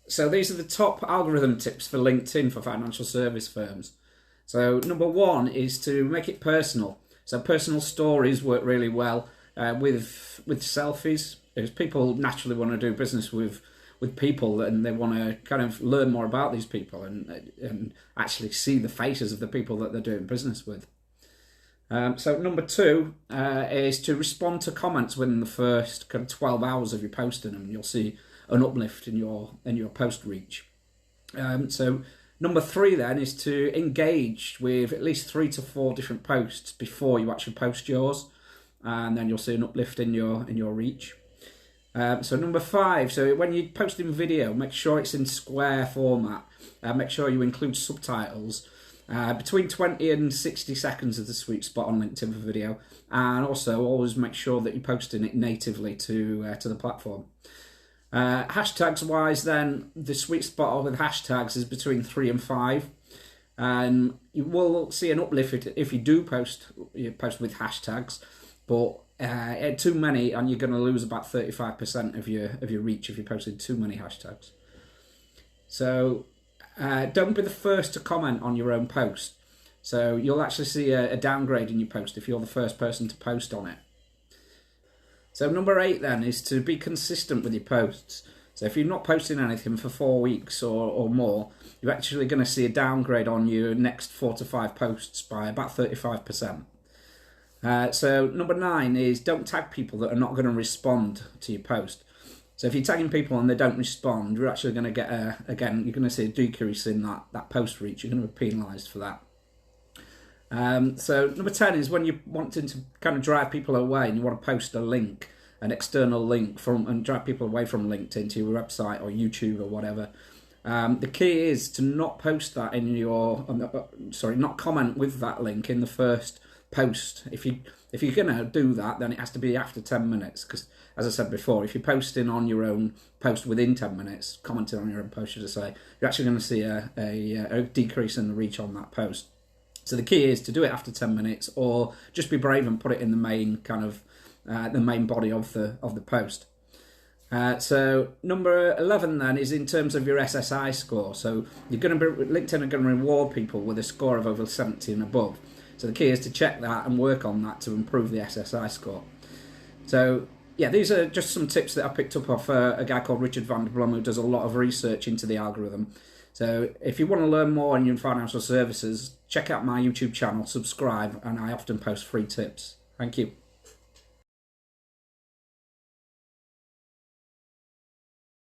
So these are the top algorithm tips for LinkedIn for financial service firms. So number one is to make it personal. So personal stories work really well with selfies, because people naturally want to do business with people, and they want to kind of learn more about these people and actually see the faces of the people that they're doing business with. So number two is to respond to comments within the first kind of 12 hours of you posting them. You'll see an uplift in your post reach. So number three then is to engage with at least 3 to 4 different posts before you actually post yours, and then you'll see an uplift in your reach. So number five, so when you're posting video, make sure it's in square format. Make sure you include subtitles. Between 20 and 60 seconds is the sweet spot on LinkedIn for video, and also always make sure that you're posting it natively to the platform. Hashtags wise, then the sweet spot with hashtags is between 3 and 5, and you will see an uplift if you do post with hashtags, but too many and you're going to lose about 35% of your reach if you posted too many hashtags. So don't be the first to comment on your own post. So you'll actually see a downgrade in your post if you're the first person to post on it. So number 8 then is to be consistent with your posts. So if you're not posting anything for 4 weeks or more, you're actually going to see a downgrade on your next 4 to 5 posts by about 35%. So number 9 is don't tag people that are not going to respond to your post. So if you're tagging people and they don't respond, you're actually going to get you're going to see a decrease in that post reach. You're going to be penalised for that. So number 10 is when you're wanting to kind of drive people away and you want to post a link, an external link and drive people away from LinkedIn to your website or YouTube or whatever. The key is to not post that in not comment with that link in the first post. If you're going to do that, then it has to be after 10 minutes, because as I said before, if you're posting on your own post within 10 minutes, commenting on your own post, should I say, you're actually going to see a decrease in the reach on that post. So the key is to do it after 10 minutes, or just be brave and put it in the main kind of the main body of the post. So number 11 then is in terms of your SSI score. So LinkedIn are going to reward people with a score of over 70 and above. So the key is to check that and work on that to improve the SSI score. So yeah, these are just some tips that I picked up off a guy called Richard van der Blom, who does a lot of research into the algorithm. So if you want to learn more in your financial services, check out my YouTube channel, subscribe, and I often post free tips. Thank you.